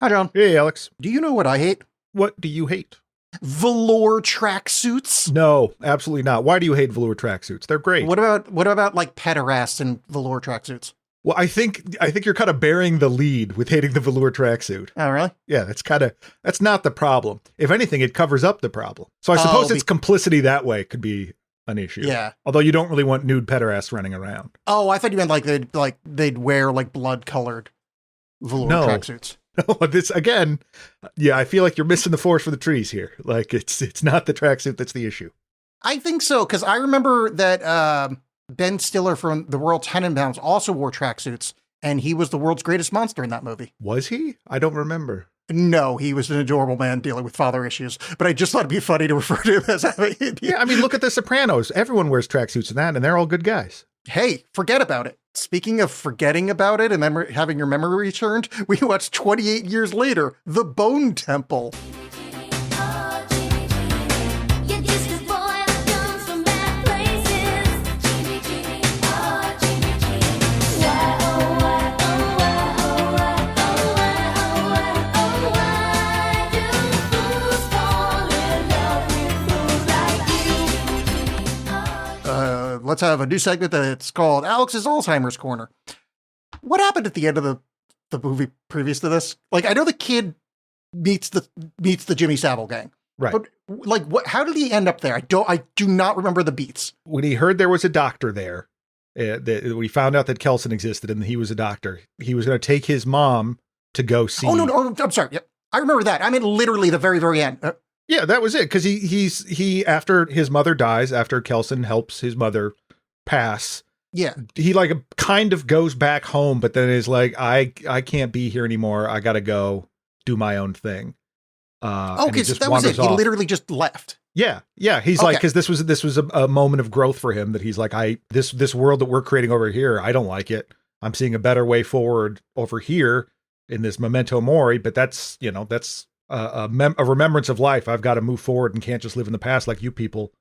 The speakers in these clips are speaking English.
Hi, John. Hey, Alex. Do you know what I hate? What do you hate? Velour tracksuits. No, absolutely not. Why do you hate velour tracksuits? They're great. What about like pederasts and velour tracksuits? Well, I think you're kind of bearing the lead with hating the velour tracksuit. Oh, really? Yeah, that's not the problem. If anything, it covers up the problem. So I suppose its complicity that way could be an issue. Yeah. Although you don't really want nude pederasts running around. Oh, I thought you meant they'd wear like blood-colored velour tracksuits. No, this again. Yeah, I feel like you're missing the forest for the trees here. Like it's not the tracksuit that's the issue. I think so, because I remember that Ben Stiller from The Royal Tenenbaums also wore tracksuits, and he was the world's greatest monster in that movie. Was he? I don't remember. No, he was an adorable man dealing with father issues, but I just thought it'd be funny to refer to him as having... Yeah, I mean, look at The Sopranos. Everyone wears tracksuits in that, and they're all good guys. Hey, forget about it. Speaking of forgetting about it and having your memory returned, we watched 28 years later, The Bone Temple. Let's have a new segment that's called Alex's Alzheimer's Corner. What happened at the end of the movie previous to this? Like, I know the kid meets the Jimmy Savile gang, right? But like, how did he end up there? I do not remember the beats. When he heard there was a doctor there, we found out that Kelson existed and he was a doctor. He was going to take his mom to go see. Oh no, I'm sorry. Yeah, I remember that. I mean, literally the very, very end. Yeah, that was it. Because he after his mother dies, after Kelson helps his mother pass. Yeah. He like kind of goes back home, but then is like, I can't be here anymore. I got to go do my own thing. Okay, so that was it. He literally just left. Yeah. He's like, because this was a moment of growth for him that he's like, this world that we're creating over here, I don't like it. I'm seeing a better way forward over here in this memento mori, but that's a remembrance of life. I've got to move forward and can't just live in the past like you people.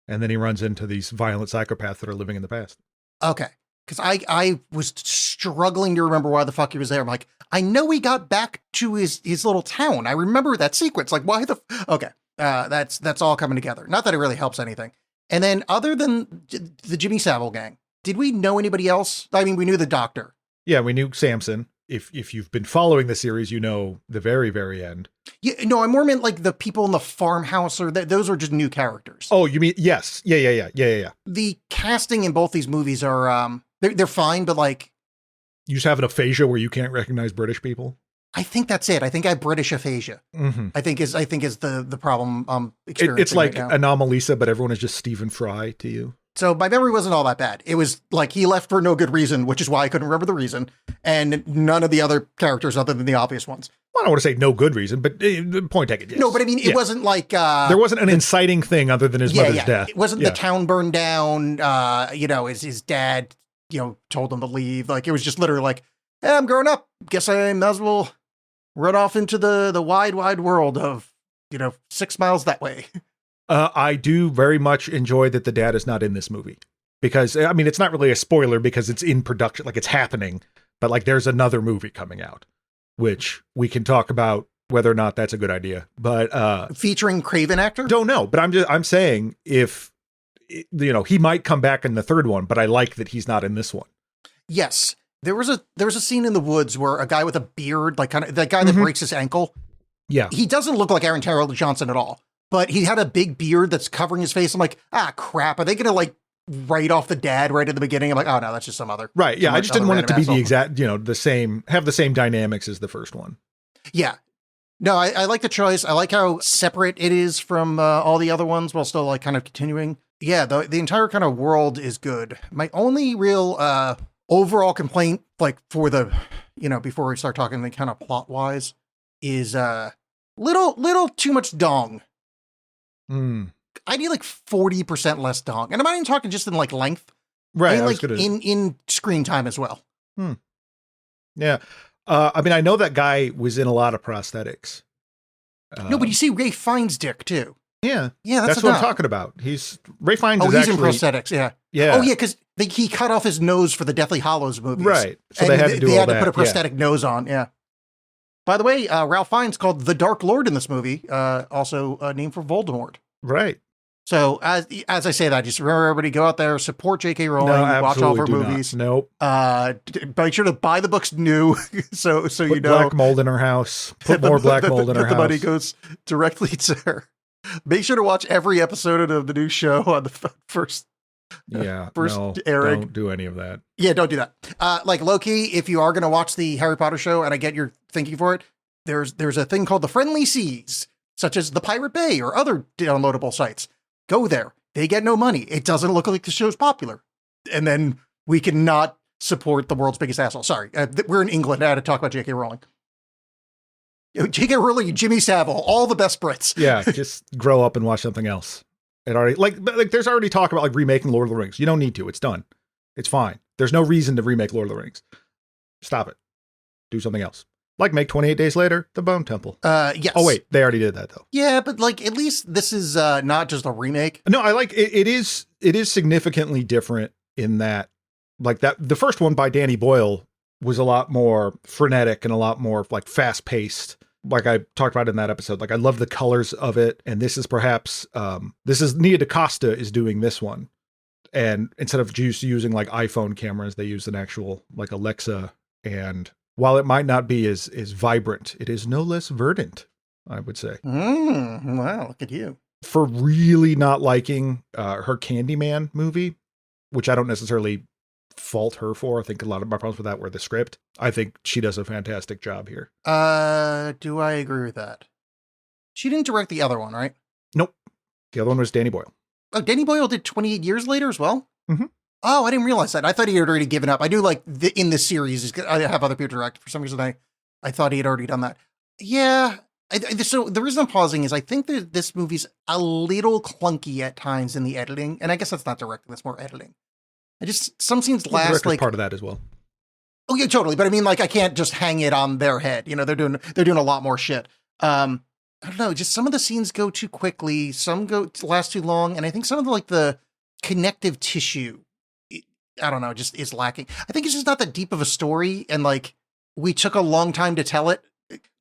And then he runs into these violent psychopaths that are living in the past. Okay. Because I was struggling to remember why the fuck he was there. I'm like, I know he got back to his little town. I remember that sequence. Like, why okay. That's all coming together. Not that it really helps anything. And then other than the Jimmy Savile gang, did we know anybody else? I mean, we knew the doctor. Yeah, we knew Samson. If you've been following the series, you know the very, very end. Yeah, no, I more meant like the people in the farmhouse, or those are just new characters. Oh, you mean, yes. Yeah. The casting in both these movies are, they're fine, but like... You just have an aphasia where you can't recognize British people? I think that's it. I think I have British aphasia. Mm-hmm. I think is the problem I'm experiencing. It's like right now. Anomalisa, but everyone is just Stephen Fry to you. So my memory wasn't all that bad. It was like he left for no good reason, which is why I couldn't remember the reason. And none of the other characters other than the obvious ones. Well, I don't want to say no good reason, but point taken, yes. No, but I mean, it wasn't like... there wasn't an inciting thing other than his mother's death. It wasn't the town burned down, his dad, told him to leave. Like, it was just literally like, hey, I'm growing up. Guess I might as well run off into the wide, wide world of, 6 miles that way. I do very much enjoy that the dad is not in this movie because, I mean, it's not really a spoiler because it's in production, like it's happening, but like there's another movie coming out, which we can talk about whether or not that's a good idea, but, featuring Craven actor? Don't know, but I'm saying if, he might come back in the third one, but I like that he's not in this one. Yes. There was a scene in the woods where a guy with a beard, like kind of that guy that breaks his ankle. Yeah. He doesn't look like Aaron Taylor Johnson at all. But he had a big beard that's covering his face. I'm like, crap. Are they going to like write off the dad right at the beginning? I'm like, oh no, that's just some other. Right. Yeah. I just didn't want it to be asshole. the exact, have the same dynamics as the first one. Yeah. No, I like the choice. I like how separate it is from all the other ones while still like kind of continuing. Yeah. The entire kind of world is good. My only real overall complaint, like for the, before we start talking the kind of plot wise, is little too much dong. I need like 40% less dong. And I'm not even talking just in like length. Right. I mean, in screen time as well. Yeah. I mean, I know that guy was in a lot of prosthetics. No, but you see Ray Fiennes' dick too. Yeah. Yeah, that's what I'm talking about. Ray Fiennes is actually... in prosthetics, yeah. Yeah. Oh, yeah, because he cut off his nose for the Deathly Hallows movies. Right. So they had to do all that. They had to put a prosthetic nose on, yeah. By the way, Ralph Fiennes called the Dark Lord in this movie, also a name for Voldemort. Right. So as I say that, just remember, everybody, go out there, support J.K. Rowling, watch all of her movies. Nope. Make sure to buy the books new, so Put you know, black mold in her house. Put more black mold in her house. The money goes directly to her. Make sure to watch every episode of the new show on the first. Airing. Don't do any of that. Yeah, don't do that. Like low-key, if you are going to watch the Harry Potter show, and I get your thinking for it, there's a thing called the Friendly Seas, such as the Pirate Bay or other downloadable sites. Go there. They get no money. It doesn't look like the show's popular. And then we cannot support the world's biggest asshole. Sorry, we're in England. I had to talk about J.K. Rowling. J.K. Rowling, Jimmy Savile, all the best Brits. Yeah, just grow up and watch something else. It already like there's already talk about like remaking Lord of the Rings. You don't need to. It's done. It's fine. There's no reason to remake Lord of the Rings. Stop it. Do something else. Like make 28 Days Later the Bone Temple. Yes. Oh wait, they already did that though. Yeah, but like at least this is not just a remake. No, I like it. It is significantly different in that like that the first one by Danny Boyle was a lot more frenetic and a lot more like fast paced. Like I talked about in that episode, like I love the colors of it. And this is perhaps, Nia DaCosta is doing this one. And instead of just using like iPhone cameras, they use an actual like Alexa. And while it might not be as vibrant, it is no less verdant, I would say. Wow, look at you. For really not liking her Candyman movie, which I don't necessarily fault her for. I think a lot of my problems with that were the script. I think she does a fantastic job here. Do I agree with that? She didn't direct the other one, right? Nope. The other one was Danny Boyle. Oh, Danny Boyle did 28 Years Later as well? Mm-hmm. Oh, I didn't realize that. I thought he had already given up. I knew like in the series, I have other people direct. For some reason, I thought he had already done that. Yeah. So the reason I'm pausing is I think that this movie's a little clunky at times in the editing. And I guess that's not directing, that's more editing. Some scenes last like part of that as well. Oh yeah, totally. But I mean, like, I can't just hang it on their head. You know, they're doing a lot more shit. I don't know. Just some of the scenes go too quickly. Some last too long. And I think some of the connective tissue, I don't know, just is lacking. I think it's just not that deep of a story. And like, we took a long time to tell it.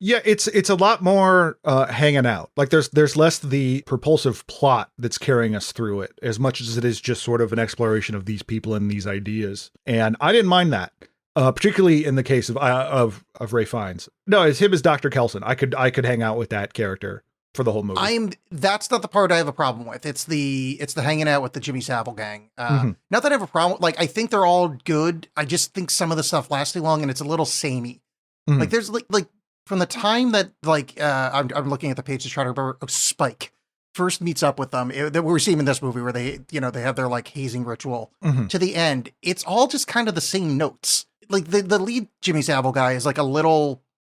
Yeah, it's a lot more hanging out. Like there's less the propulsive plot that's carrying us through it, as much as it is just sort of an exploration of these people and these ideas. And I didn't mind that, particularly in the case of Ray Fiennes. No, it's him as Dr. Kelson. I could hang out with that character for the whole movie. That's not the part I have a problem with. It's the hanging out with the Jimmy Savile gang. Not that I have a problem. Like I think they're all good. I just think some of the stuff lasts too long and it's a little samey. Like there's like. From the time that, like, I'm looking at the page to try to remember, Spike first meets up with them, that we're seeing in this movie where they have their, like, hazing ritual, to the end, it's all just kind of the same notes. Like, the lead Jimmy Savile guy is, like,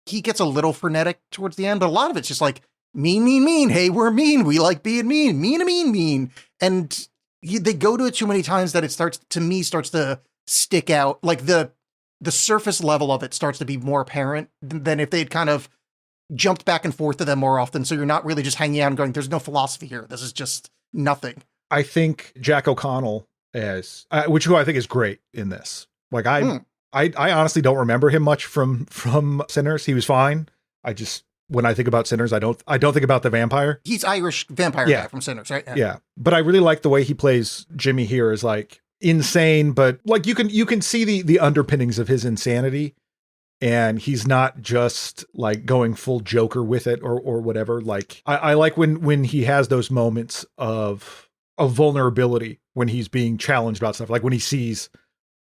he gets a little frenetic towards the end, but a lot of it's just, like, mean. Hey, we're mean. We like being mean. Mean. And they go to it too many times that it starts to stick out. Like, the surface level of it starts to be more apparent than if they'd kind of jumped back and forth to them more often. So you're not really just hanging out and going, there's no philosophy here. This is just nothing. I think Jack O'Connell who I think is great in this. Like I honestly don't remember him much from Sinners. He was fine. When I think about Sinners, I don't think about the vampire. He's Irish vampire guy from Sinners, right? Yeah. But I really like the way he plays Jimmy here as like, insane, but like you can see the underpinnings of his insanity, and he's not just like going full Joker with it or whatever. Like I like when he has those moments of vulnerability when he's being challenged about stuff, like when he sees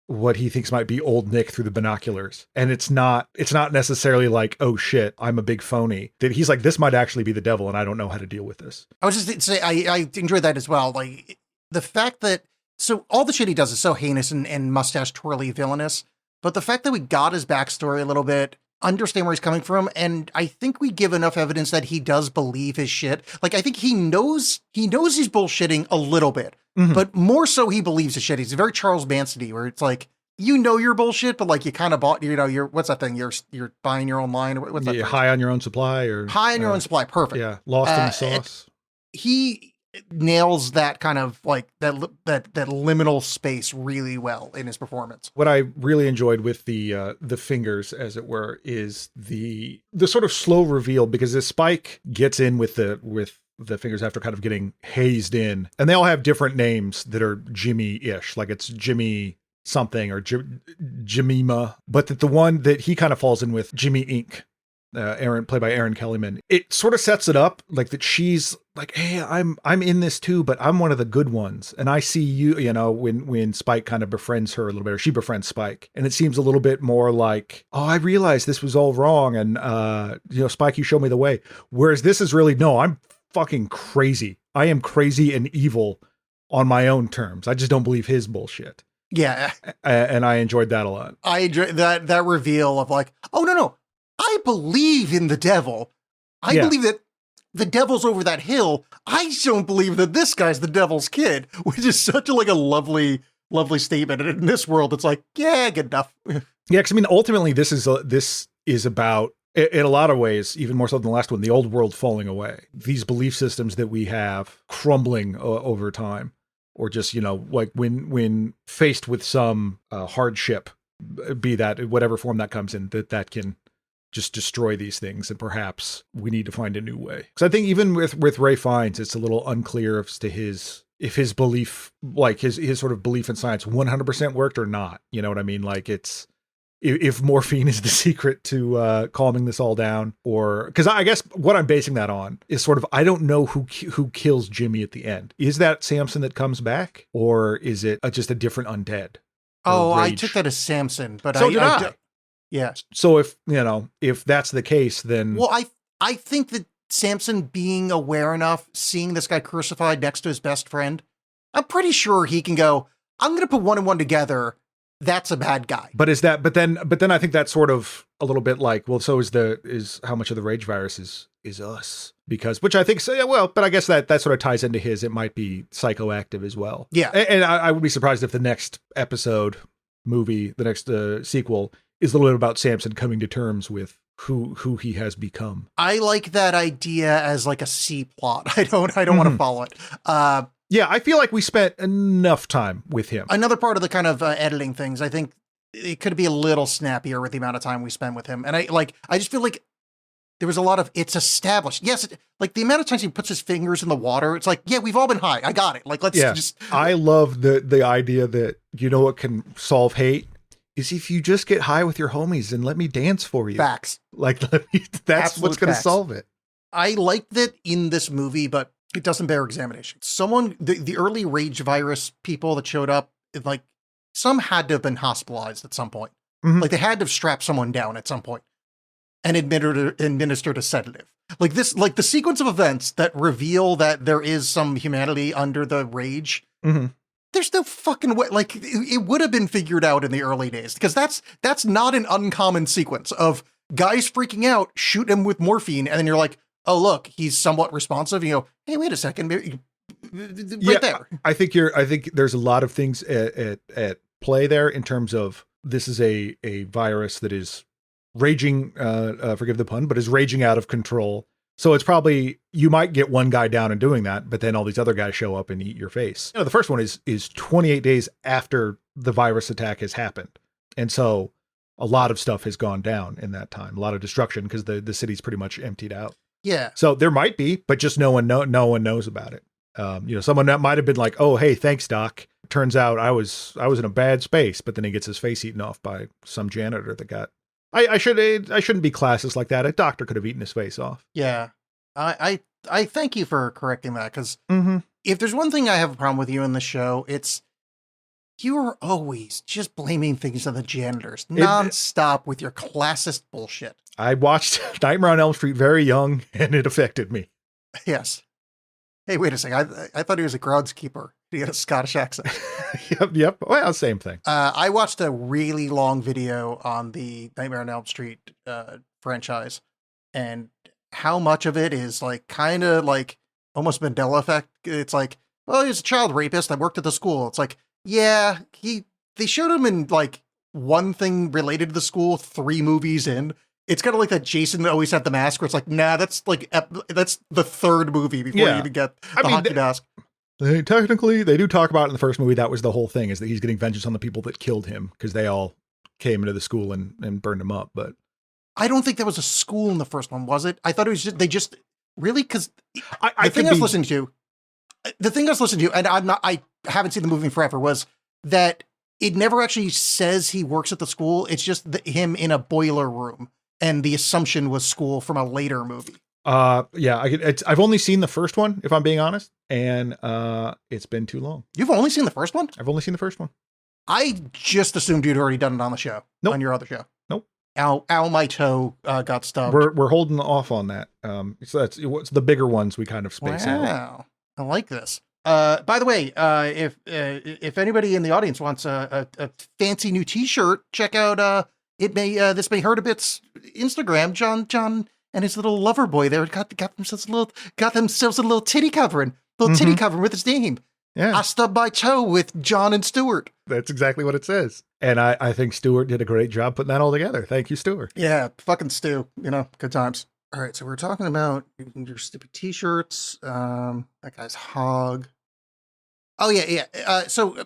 what he thinks might be old Nick through the binoculars, and it's not necessarily like, oh shit, I'm a big phony. That he's like, this might actually be the devil and I don't know how to deal with this. I was just to say I enjoyed that as well. Like the fact that so all the shit he does is so heinous and mustache twirly villainous, but the fact that we got his backstory a little bit, understand where he's coming from, and I think we give enough evidence that he does believe his shit. Like I think he knows he's bullshitting a little bit, but more so he believes his shit. He's very Charles Manson-y, where it's like, you're bullshit, but like you kind of bought, you're what's that thing? You're buying your own line. What's that? High on your own supply, or high on your own supply. Perfect. Yeah, lost in the sauce. nails that kind of like that liminal space really well in his performance. What I really enjoyed with the fingers, as it were, is the sort of slow reveal, because as Spike gets in with the fingers after kind of getting hazed in, and they all have different names that are Jimmy-ish, like it's Jimmy something or Jemima, but that the one that he kind of falls in with, Jimmy Inc., played by Erin Kellyman, it sort of sets it up like that she's like, hey, I'm in this too, but I'm one of the good ones. And I see you, you know, when Spike kind of befriends her a little bit, or she befriends Spike. And it seems a little bit more like, oh, I realized this was all wrong. And, you know, Spike, you show me the way. Whereas this is really, no, I'm fucking crazy. I am crazy and evil on my own terms. I just don't believe his bullshit. Yeah. And I enjoyed that a lot. I enjoyed that reveal of like, oh, no. I believe in the devil. I believe that the devil's over that hill. I just don't believe that this guy's the devil's kid, which is such a lovely statement. And in this world, it's like, yeah, good enough. Yeah, because I mean, ultimately, this is about, in a lot of ways, even more so than the last one, the old world falling away. These belief systems that we have crumbling over time, or just, you know, like when faced with some hardship, be that whatever form that comes in, that can just destroy these things, and perhaps we need to find a new way. Because I think even with Ray Fiennes, it's a little unclear as to if his belief, like his sort of belief in science 100% worked or not. You know what I mean? Like it's, if morphine is the secret to calming this all down, or, because I guess what I'm basing that on is sort of, I don't know who kills Jimmy at the end. Is that Samson that comes back, or is it just a different undead? Oh, I took that as Samson, but so did I. Yeah. So if that's the case, then... Well, I think that Samson being aware enough, seeing this guy crucified next to his best friend, I'm pretty sure he can go, I'm going to put one and one together. That's a bad guy. But then I think that's sort of a little bit like, well, so is how much of the rage virus is us, because, which I think, so, yeah, well, but I guess that sort of ties into his, it might be psychoactive as well. Yeah. And I would be surprised if the next movie, the next sequel, is a little bit about Samson coming to terms with who he has become. I like that idea as like a C plot. I don't want to follow it. Yeah, I feel like we spent enough time with him. Another part of the kind of editing things, I think it could be a little snappier with the amount of time we spent with him. And I just feel like there was a lot of, it's established. Yes, like the amount of times he puts his fingers in the water, it's like, yeah, we've all been high. I got it. Like, let's just... I love the idea that, you know what can solve hate? Is if you just get high with your homies and let me dance for you. Facts. Like, that's absolute what's going to solve it. I like that in this movie, but it doesn't bear examination. The early rage virus people that showed up, like, some had to have been hospitalized at some point. Mm-hmm. Like, they had to have strapped someone down at some point and administered a sedative. Like the sequence of events that reveal that there is some humanity under the rage. Mm-hmm. There's no fucking way, like, it would have been figured out in the early days, because that's not an uncommon sequence of guys freaking out, shoot him with morphine, and then you're like, oh, look, he's somewhat responsive. You go, hey, wait a second, there. I think there's a lot of things at play there in terms of, this is a virus that is raging, forgive the pun, but is raging out of control. So it's probably, you might get one guy down and doing that, but then all these other guys show up and eat your face. You know, the first one is 28 days after the virus attack has happened. And so a lot of stuff has gone down in that time, a lot of destruction, because the city's pretty much emptied out. Yeah. So there might be, but just no one knows about it. Someone that might have been like, oh, hey, thanks, Doc. Turns out I was in a bad space, but then he gets his face eaten off by some janitor that got... I shouldn't be classist like that. A doctor could have eaten his face off. Yeah. I thank you for correcting that, because if there's one thing I have a problem with you in the show, it's you're always just blaming things on the janitors nonstop with your classist bullshit. I watched Nightmare on Elm Street very young, and it affected me. Yes. Hey, wait a second. I thought he was a groundskeeper. He had a Scottish accent. Yep. Well, same thing. I watched a really long video on the Nightmare on Elm Street franchise, and how much of it is like kind of like almost Mandela effect. It's like, well, he's a child rapist that worked at the school. It's like, yeah, they showed him in like one thing related to the school 3 movies in. It's kind of like that Jason always had the mask where it's like, nah, that's like, that's the third movie before you even get the hockey mask. They do talk about it in the first movie. That was the whole thing, is that he's getting vengeance on the people that killed him because they all came into the school and burned him up. But I don't think there was a school in the first one, was it? I thought it was just really, because the thing I was listening to, and I haven't seen the movie in forever, was that it never actually says he works at the school. It's just him in a boiler room, and the assumption was school from a later movie. I've only seen the first one, if I'm being honest, and it's been too long. You've only seen the first one? I've only seen the first one. I just assumed you'd already done it on the show. Nope. On your other show. Nope. Al my toe got stubbed. We're holding off on that. So it's the bigger ones we kind of space out. Wow, I like this. By the way, if anybody in the audience wants a fancy new T-shirt, check out this may hurt a bit's Instagram. John and his little lover boy there got themselves a little titty covering, titty covering with his name. Yeah, I stubbed my toe with John and Stuart. That's exactly what it says. And I think Stuart did a great job putting that all together. Thank you, Stuart. Yeah, fucking Stu. Good times. All right, so we're talking about your stupid T-shirts. That guy's hog. Oh yeah. So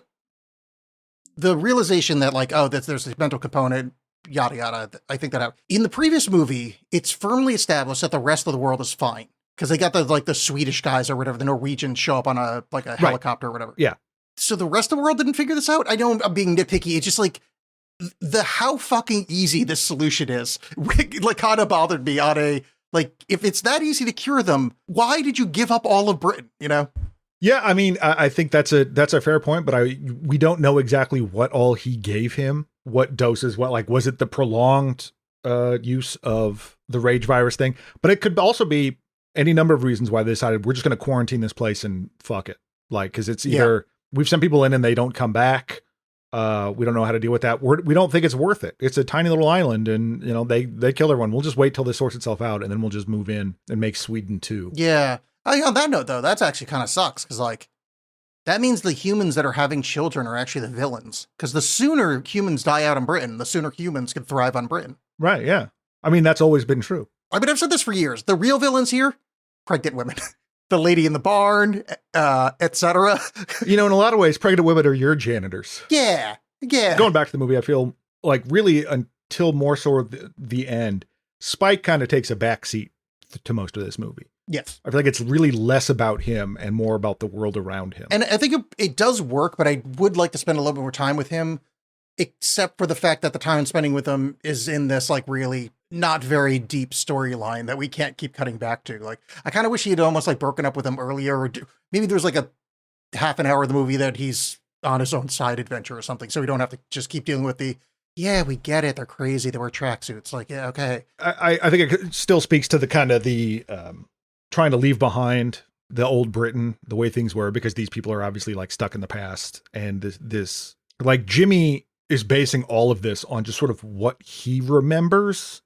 the realization that there's a mental component, yada yada. I think that out in the previous movie, it's firmly established that the rest of the world is fine because they got the Swedish guys or whatever, the Norwegians show up on a helicopter or whatever. Yeah. So the rest of the world didn't figure this out. I know I'm being nitpicky. It's just like how fucking easy this solution is. Kind of bothered me on a if it's that easy to cure them, why did you give up all of Britain? Yeah, I mean, I think that's a fair point, but we don't know exactly what all he gave him, what doses, was it the prolonged use of the rage virus thing? But it could also be any number of reasons why they decided we're just going to quarantine this place and fuck it. Because it's either we've sent people in and they don't come back. We don't know how to deal with that. We don't think it's worth it. It's a tiny little island, and they kill everyone. We'll just wait till this sorts itself out, and then we'll just move in and make Sweden too. Yeah. On that note, though, that's actually kind of sucks because that means the humans that are having children are actually the villains. Because the sooner humans die out in Britain, the sooner humans can thrive on Britain. Right? Yeah. I mean, that's always been true. I mean, I've said this for years. The real villains here, pregnant women. The lady in the barn, etc. In a lot of ways, pregnant women are your janitors. Yeah. Going back to the movie, I feel like really until more so the end, Spike kind of takes a backseat to most of this movie. Yes. I feel like it's really less about him and more about the world around him. And I think it does work, but I would like to spend a little bit more time with him, except for the fact that the time I'm spending with him is in this really not very deep storyline that we can't keep cutting back to. I kind of wish he had almost broken up with him earlier, or maybe there's a half an hour of the movie that he's on his own side adventure or something, so we don't have to just keep dealing with yeah, we get it, they're crazy, they wear tracksuits. Yeah, okay. I think it still speaks to the kind of the trying to leave behind the old Britain, the way things were, because these people are obviously stuck in the past. And this Jimmy is basing all of this on just sort of what he remembers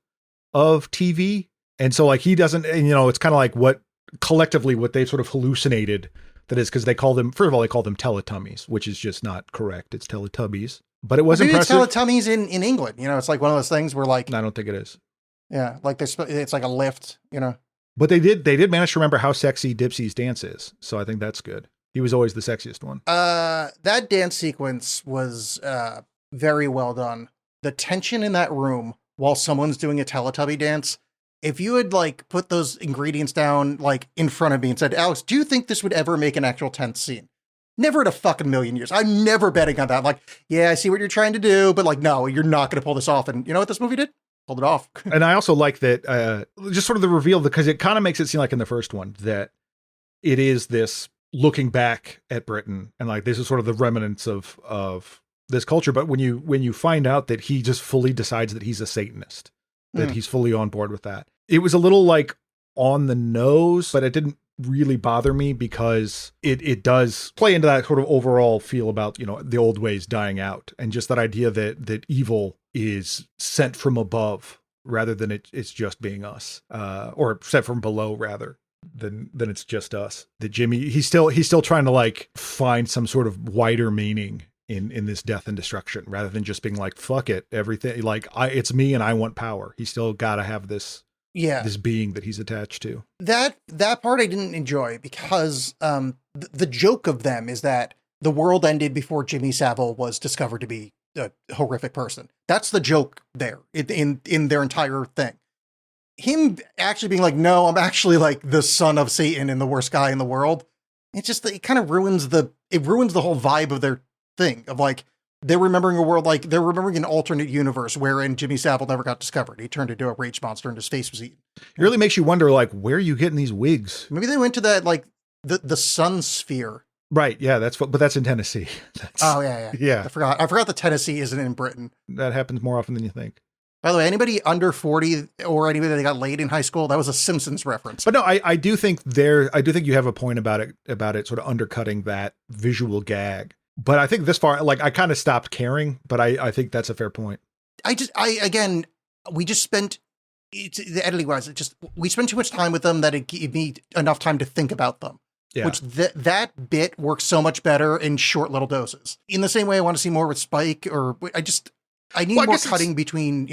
of TV. And so he doesn't, it's kind of what collectively what they've sort of hallucinated that is, because they call them Teletubbies, which is just not correct. It's Teletubbies. But it was impressive. It's Teletubbies in England. It's one of those things where I don't think it is. Yeah, it's like a lift, But they did manage to remember how sexy Dipsy's dance is. So I think that's good. He was always the sexiest one. That dance sequence was very well done. The tension in that room while someone's doing a Teletubby dance, if you had put those ingredients down in front of me and said, Alex, do you think this would ever make an actual tense scene? Never in a fucking million years. I'm never betting on that. Yeah, I see what you're trying to do, but no, you're not going to pull this off. And you know what this movie did? Pulled it off. And I also like that, just sort of the reveal, because it kind of makes it seem like in the first one that it is this looking back at Britain and this is sort of the remnants of this culture. But when you find out that he just fully decides that he's a Satanist, that he's fully on board with that, it was a little on the nose, but it didn't really bother me because it does play into that sort of overall feel about, the old ways dying out, and just that idea that evil is sent from above rather than it's just being us, or sent from below rather than it's just us. That Jimmy, he's still trying to find some sort of wider meaning in this death and destruction, rather than just being like, fuck it, everything, like it's me and I want power. He's still got to have this being that he's attached to. That part I didn't enjoy because the joke of them is that the world ended before Jimmy Savile was discovered to be a horrific person. That's the joke there in their entire thing. Him actually being like, no, I'm actually like the son of Satan and the worst guy in the world. It kind of ruins the whole vibe of their thing of like, they're remembering a world, like they're remembering an alternate universe wherein Jimmy Savile never got discovered. He turned into a rage monster and his face was eaten. It really makes you wonder, like, where are you getting these wigs? Maybe they went to that, like the sun sphere. Right. Yeah. But that's in Tennessee. Yeah. I forgot that Tennessee isn't in Britain. That happens more often than you think. By the way, anybody under 40 or anybody that got laid in high school, that was a Simpsons reference. But no, I do think you have a point about it sort of undercutting that visual gag. But I think this far, like, I kind of stopped caring, but I think that's a fair point. We just spent, the editing wise, we spent too much time with them that it gave me enough time to think about them. Yeah. Which that bit works so much better in short little doses. In the same way I want to see more with Spike, or I need more cutting between,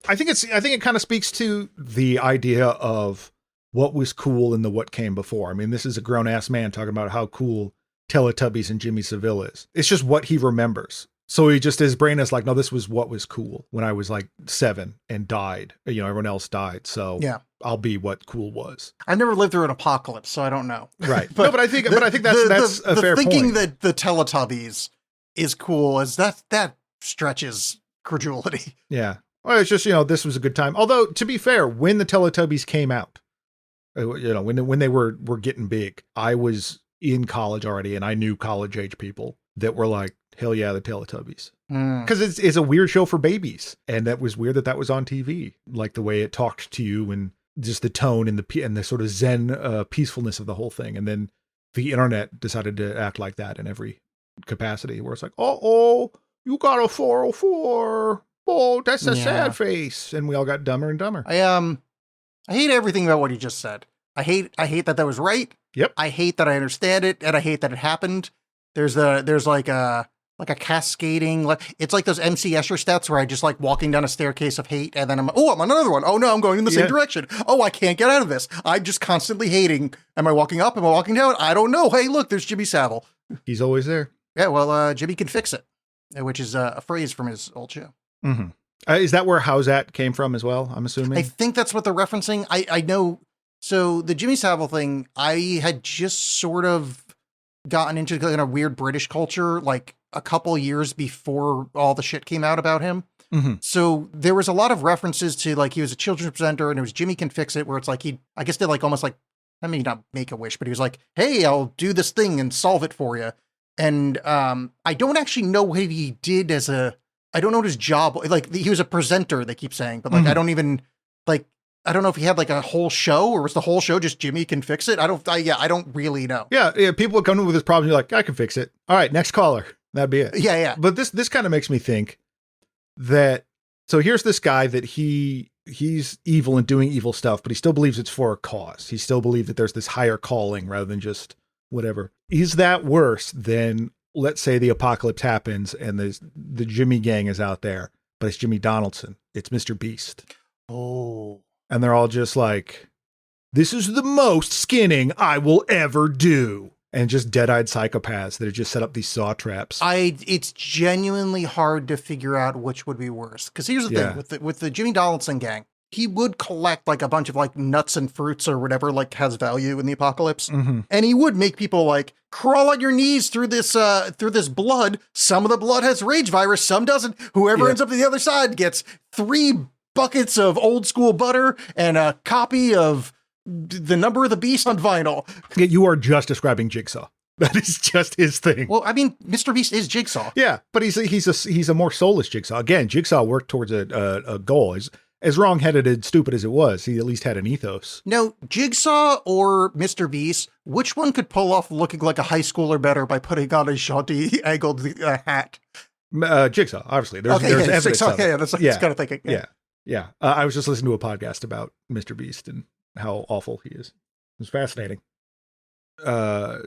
I think it kind of speaks to the idea of what was cool and what came before. I mean, this is a grown ass man talking about how cool Teletubbies and Jimmy Savile is. It's just what he remembers. So his brain is like, no, this was what was cool when I was like 7 and died. Everyone else died. So yeah, I'll be what cool was. I've never lived through an apocalypse, so I don't know. Right. but I think that's a fair point. Thinking that the Teletubbies is cool is that stretches credulity. Yeah. Well, it's just, this was a good time. Although, to be fair, when the Teletubbies came out, when they were getting big, I was in college already, and I knew college age people that were like, hell yeah, the Teletubbies. Because it's a weird show for babies. And that was weird that was on TV. Like the way it talked to you and just the tone and the sort of zen peacefulness of the whole thing. And then the internet decided to act like that in every capacity, where it's like, oh, you got a 404. Oh, that's a sad face. And we all got dumber and dumber. I hate everything about what you just said. I hate that was right. Yep. I hate that I understand it, and I hate that it happened. There's like a cascading, it's like those MC Escher stats where I just like walking down a staircase of hate, and then I'm on another one. Oh no, I'm going in the same direction. Oh, I can't get out of this. I'm just constantly hating. Am I walking up? Am I walking down? I don't know. Hey, look, there's Jimmy Savile. He's always there. Yeah, well, Jimmy can fix it, which is a phrase from his old show. Mm-hmm. Is that where How's That came from as well, I'm assuming? I think that's what they're referencing. I know. So the Jimmy Savile thing, I had just sort of gotten into kind of weird British culture like a couple years before all the shit came out about him. Mm-hmm. So there was a lot of references to like he was a children's presenter, and it was Jimmy Can Fix It, where it's like he, I guess, did like almost like, I mean, not make a wish, but he was like, hey, I'll do this thing and solve it for you. And I don't actually know what he did I don't know what his job, like he was a presenter, they keep saying, but like, I don't even I don't know if he had like a whole show, or was the whole show just Jimmy Can Fix It? I don't really know. Yeah. People would come in with this problem. You're like, I can fix it. All right, next caller. That'd be it. Yeah. But this kind of makes me think that, so here's this guy that he's evil and doing evil stuff, but he still believes it's for a cause. He still believes that there's this higher calling rather than just whatever. Is that worse than, let's say the apocalypse happens and the Jimmy gang is out there, but it's Jimmy Donaldson. It's Mr. Beast. Oh. And they're all just like, this is the most skinning I will ever do. And just dead-eyed psychopaths that have just set up these saw traps. It's genuinely hard to figure out which would be worse. Because here's the thing, with the Jimmy Donaldson gang, he would collect like a bunch of like nuts and fruits or whatever like has value in the apocalypse. Mm-hmm. And he would make people like crawl on your knees through this blood. Some of the blood has rage virus, some doesn't. Whoever ends up to the other side gets 3 buckets of old school butter and a copy of The Number of the Beast on vinyl. You are just describing Jigsaw. That is just his thing. Well, I mean, Mr. Beast is Jigsaw. Yeah, but he's a more soulless Jigsaw. Again, Jigsaw worked towards a goal. As wrong-headed and stupid as it was, he at least had an ethos. Now, Jigsaw or Mr. Beast, which one could pull off looking like a high schooler better by putting on a jaunty angled hat? Jigsaw, obviously. There's evidence Jigsaw, of it. That's kind of thinking. Yeah. I was just listening to a podcast about Mr. Beast and how awful he is. It was fascinating.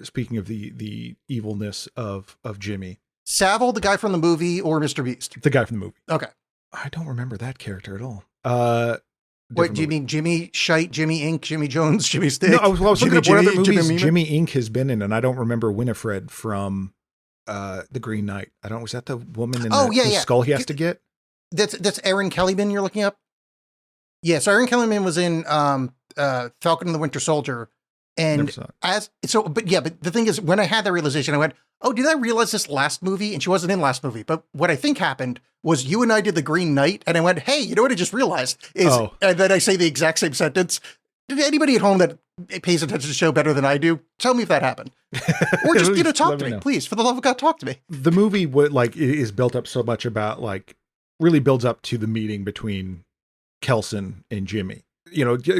Speaking of the evilness of Jimmy, Savile, the guy from the movie, or Mr. Beast? The guy from the movie. Okay. I don't remember that character at all. What do you mean? Jimmy Shite, Jimmy Ink, Jimmy Jones, Jimmy Stick? No, I was looking up what other movies Jimmy Ink has been in, and I don't remember Winifred from The Green Knight. Was that the woman in the skull he has to get? That's Erin Kellyman you're looking up? Yeah, so Erin Kellyman was in Falcon and the Winter Soldier. And but the thing is, when I had that realization, I went, oh, did I realize this last movie? And she wasn't in last movie. But what I think happened was you and I did The Green Knight, and I went, hey, you know what I just realized? And then I say the exact same sentence. Did anybody at home that pays attention to the show better than I do, tell me if that happened. Or just, talk to me, please. For the love of God, talk to me. The movie is built up so much about, really builds up to the meeting between Kelson and Jimmy.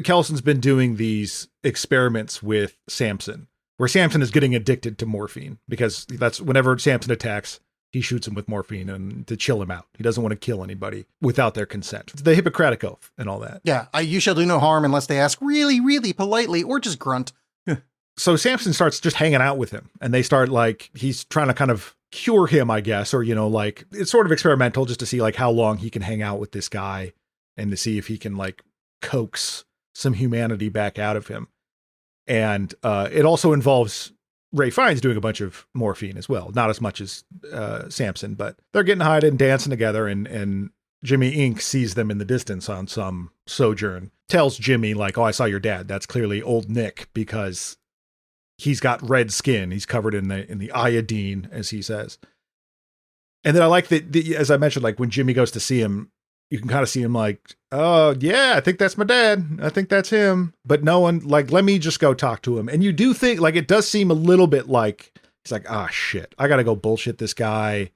Kelson's been doing these experiments with Samson, where Samson is getting addicted to morphine because that's whenever Samson attacks, he shoots him with morphine and to chill him out. He doesn't want to kill anybody without their consent. It's the Hippocratic Oath and all that. Yeah. You shall do no harm unless they ask really, really politely or just grunt. So Samson starts just hanging out with him, and they start he's trying to kind of cure him, I guess, or, it's sort of experimental just to see how long he can hang out with this guy and to see if he can coax some humanity back out of him. And it also involves Ray Fiennes doing a bunch of morphine as well. Not as much as Samson, but they're getting high and dancing together, and Jimmy Ink sees them in the distance on some sojourn, tells Jimmy oh, I saw your dad. That's clearly old Nick because he's got red skin. He's covered in the iodine, as he says. And then I like that, as I mentioned, when Jimmy goes to see him, you can kind of see him oh, yeah, I think that's my dad. I think that's him. But no one, let me just go talk to him. And you do think, it does seem a little bit he's shit, I got to go bullshit this guy,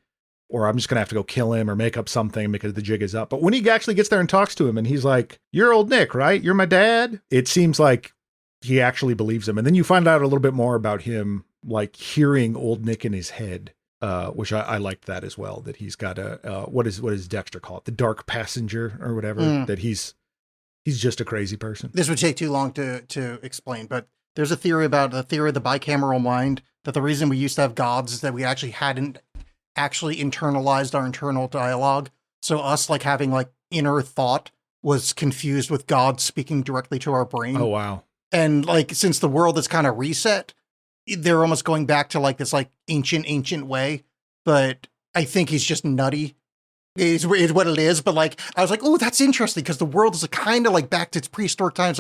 or I'm just going to have to go kill him or make up something because the jig is up. But when he actually gets there and talks to him and he's like, you're old Nick, right? You're my dad. It seems like he actually believes him. And then you find out a little bit more about him, hearing old Nick in his head. Which I liked that as well, that he's got what does Dexter call it? The dark passenger or whatever, that he's just a crazy person. This would take too long to explain, but there's a theory about the theory of the bicameral mind, that the reason we used to have gods is that we actually hadn't actually internalized our internal dialogue. So us having inner thought was confused with God speaking directly to our brain. Oh, wow. And since the world is kind of reset, they're almost going back to this ancient way, but I think he's just nutty is what it is. But I was oh, that's interesting because the world is kind of back to its prehistoric times.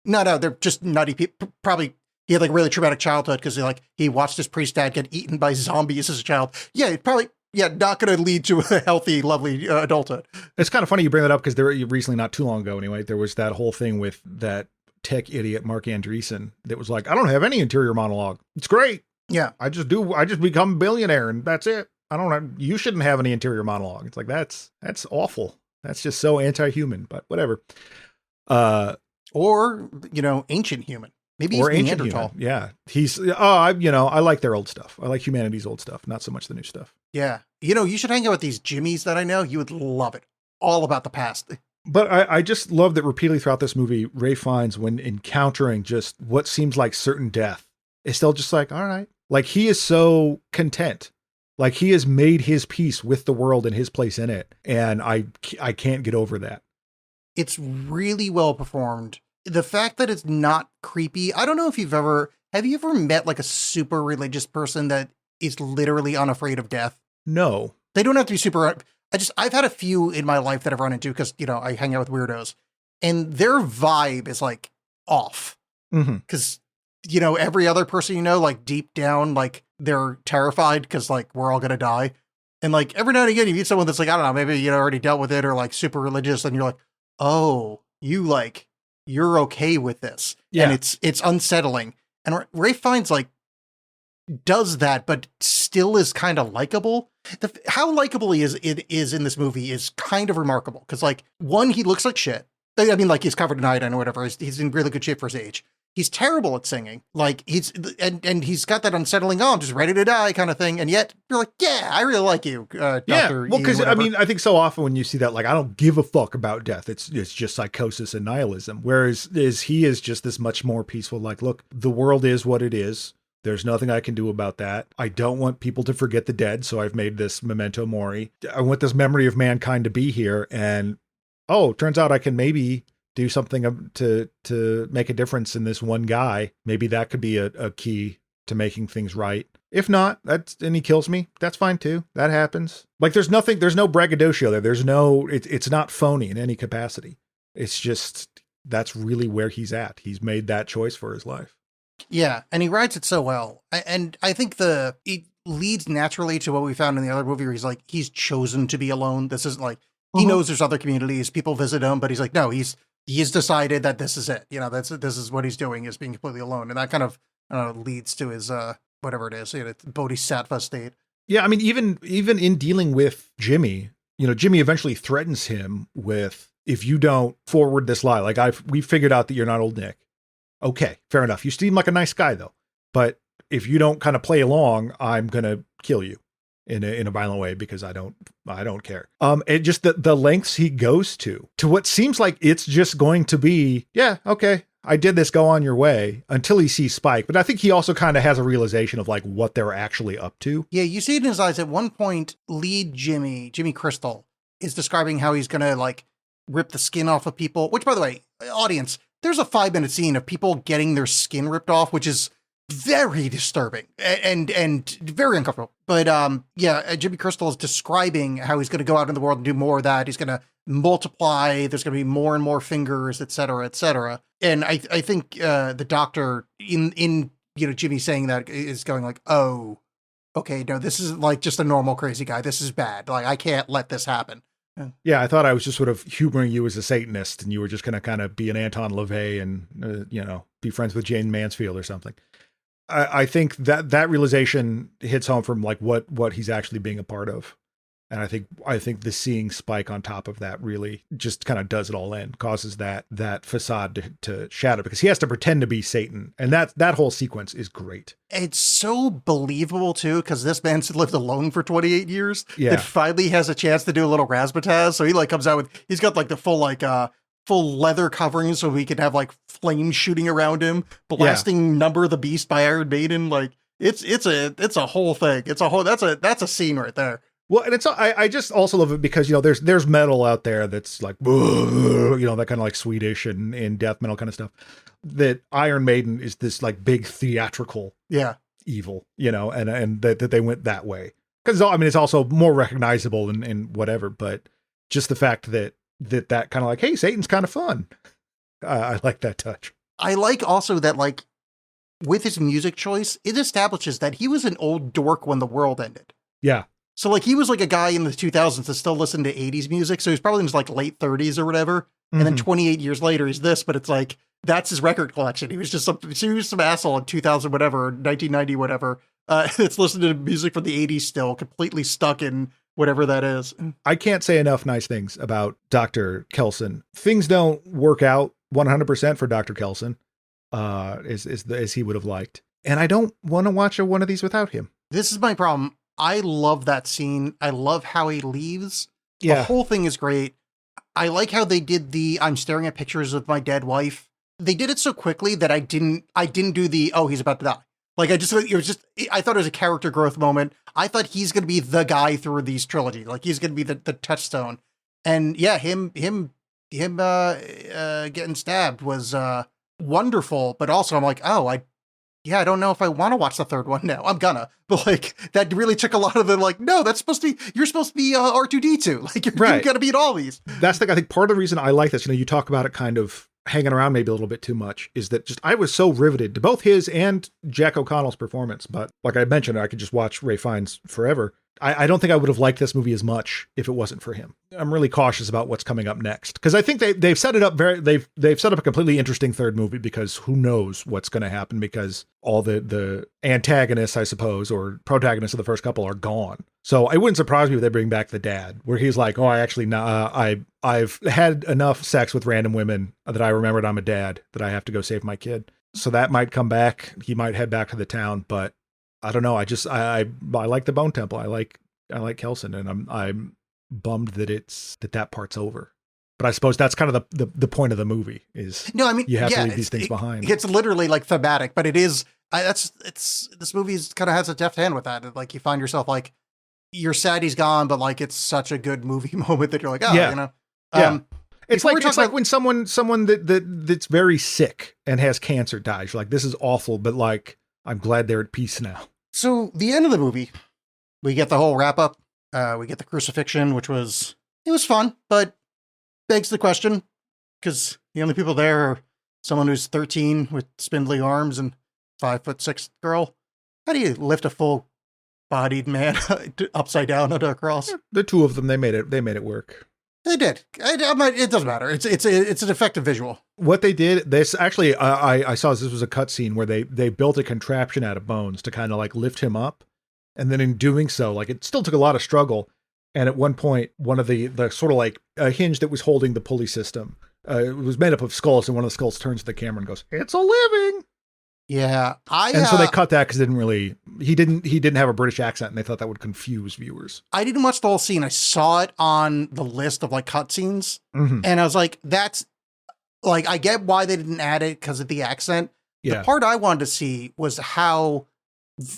No, they're just nutty people. Probably he had really traumatic childhood because he watched his priest dad get eaten by zombies as a child. Yeah, probably. Yeah, not going to lead to a healthy, lovely adulthood. It's kind of funny you bring that up because there recently, not too long ago anyway, there was that whole thing with that tech idiot Mark Andreesen that was I don't have any interior monologue. It's great. Yeah. I just become a billionaire and that's it. You shouldn't have any interior monologue. It's that's awful. That's just so anti-human, but whatever. Or, ancient human. Maybe he's Neanderthal. Yeah. He's, I like their old stuff. I like humanity's old stuff, not so much the new stuff. Yeah. You should hang out with these Jimmies that I know. You would love it. All about the past. But I just love that repeatedly throughout this movie, Ray Fiennes, when encountering just what seems like certain death, is still just all right. He is so content. He has made his peace with the world and his place in it. And I can't get over that. It's really well performed. The fact that it's not creepy. I don't know if have you ever met a super religious person that is literally unafraid of death? No. They don't have to be super. I've had a few in my life that I've run into because, I hang out with weirdos and their vibe is off. Because, every other person, deep down, they're terrified because we're all going to die. And every now and again, you meet someone that's I don't know, maybe already dealt with it or super religious. And you're oh, you're okay with this. Yeah. And it's unsettling. And Ray Fiennes does that, but still is kind of likable. How likable it is in this movie is kind of remarkable. Because one, he looks like shit. I mean, he's covered in iodine or whatever. He's in really good shape for his age. He's terrible at singing. He's got that unsettling, I'm just ready to die kind of thing. And yet you're yeah, I really like you, Dr. Yeah, well, because I think so often when you see that, I don't give a fuck about death. It's just psychosis and nihilism. Whereas he is just this much more peaceful. Look, the world is what it is. There's nothing I can do about that. I don't want people to forget the dead, so I've made this memento mori. I want this memory of mankind to be here, and turns out I can maybe do something to make a difference in this one guy. Maybe that could be a key to making things right. If not, and he kills me, that's fine too. That happens. Like there's no braggadocio there. It's not phony in any capacity. It's just, that's really where he's at. He's made that choice for his life. Yeah, and he writes it so well. And I think it leads naturally to what we found in the other movie where he's chosen to be alone. This isn't like, he knows there's other communities, people visit him, but he's like, no, he's decided that this is it. This is what he's doing, is being completely alone. And that kind of leads to his, whatever it is, bodhisattva state. Yeah, I mean, even in dealing with Jimmy, Jimmy eventually threatens him with, if you don't forward this lie, like we figured out that you're not old Nick. Okay, fair enough. You seem like a nice guy though, but if you don't kind of play along, I'm going to kill you in a violent way because I don't care. And just the lengths he goes to what seems like it's just going to be, yeah, okay, I did this, go on your way, until he sees Spike. But I think he also kind of has a realization of like what they're actually up to. Yeah, you see it in his eyes. At one point, lead Jimmy Crystal is describing how he's going to like rip the skin off of people, which, by the way, audience, there's a 5-minute scene of people getting their skin ripped off, which is very disturbing and very uncomfortable. But Jimmy Crystal is describing how he's going to go out in the world and do more of that. He's going to multiply. There's going to be more and more fingers, et cetera, et cetera. And I think the doctor in Jimmy saying that is going like, oh, okay, no, this isn't like just a normal crazy guy. This is bad. Like, I can't let this happen. Yeah, I thought I was just sort of humoring you as a Satanist, and you were just going to kind of be an Anton LaVey and, be friends with Jane Mansfield or something. I think that realization hits home from like what he's actually being a part of. And I think the seeing Spike on top of that really just kind of does it all in, causes that facade to shatter, because he has to pretend to be Satan. And that whole sequence is great. It's so believable too, because this man's lived alone for 28 years. Yeah. That finally has a chance to do a little razzmatazz. So he like comes out with, he's got like the full leather covering so he can have like flames shooting around him, blasting Number of the Beast by Iron Maiden. Like it's a whole thing. That's a scene right there. Well, and I just also love it because, there's metal out there that's like, that kind of like Swedish and death metal kind of stuff. That Iron Maiden is this like big theatrical evil, and that they went that way. Because, I mean, it's also more recognizable and whatever, but just the fact that kind of like, hey, Satan's kind of fun. I like that touch. I like also that, like, with his music choice, it establishes that he was an old dork when the world ended. Yeah. So, like, he was like a guy in the 2000s that still listened to 80s music. So he's probably in his like late 30s or whatever. Mm-hmm. And then 28 years later, he's this, but it's like, that's his record collection. He was just some asshole in 2000, whatever, 1990, whatever. It's listening to music from the 80s still, completely stuck in whatever that is. I can't say enough nice things about Dr. Kelson. Things don't work out 100% for Dr. Kelson, as he would have liked. And I don't want to watch one of these without him. This is my problem. I love that scene. I love how he leaves. Yeah. The whole thing is great. I like how they did I'm staring at pictures of my dead wife. They did it so quickly that I didn't do he's about to die. Like, I thought it was a character growth moment. I thought he's going to be the guy through these trilogy. Like, he's going to be the touchstone. And yeah, him getting stabbed was wonderful. But also I'm like, I don't know if I want to watch the third one now. I'm gonna. But like, that really took a lot of the like, no, you're supposed to be R2D2. Like, you're going to beat all these. That's I think part of the reason I like this, you talk about it kind of hanging around maybe a little bit too much, is that just I was so riveted to both his and Jack O'Connell's performance. But like I mentioned, I could just watch Ray Fiennes forever. I don't think I would have liked this movie as much if it wasn't for him. I'm really cautious about what's coming up next, because I think they've set it up they've set up a completely interesting third movie, because who knows what's going to happen, because all the antagonists, I suppose, or protagonists of the first couple are gone. So it wouldn't surprise me if they bring back the dad, where he's like, I've had enough sex with random women that I remembered I'm a dad, that I have to go save my kid. So that might come back. He might head back to the town, but I don't know. I like the Bone Temple. I like Kelson, and I'm bummed that part's over. But I suppose that's kind of the point of the movie is, no, I mean, you have to leave these things behind. It's literally like thematic, but it is This movie kind of has a deft hand with that. Like you find yourself like you're sad he's gone, but like it's such a good movie moment that you're like, oh, Yeah. you know, Yeah. It's like about, when someone that's very sick and has cancer dies. You're like, this is awful, but like I'm glad they're at peace now. So the end of the movie, we get the whole wrap up. We get the crucifixion, which was fun, but begs the question because the only people there are someone who's 13 with spindly arms and 5'6" girl. How do you lift a full-bodied man upside down onto a cross? The two of them, they made it work. They did. It doesn't matter. It's an effective visual. What they did, this actually, I saw this was a cutscene where they built a contraption out of bones to kind of like lift him up, and then in doing so, like it still took a lot of struggle. And at one point, one of the sort of like a hinge that was holding the pulley system, it was made up of skulls, and one of the skulls turns to the camera and goes, "It's a living." Yeah, so they cut that because he didn't have a British accent, and they thought that would confuse viewers. I didn't watch the whole scene. I saw it on the list of like cutscenes, and I was like, that's like, I get why they didn't add it because of the accent. Yeah. The part I wanted to see was how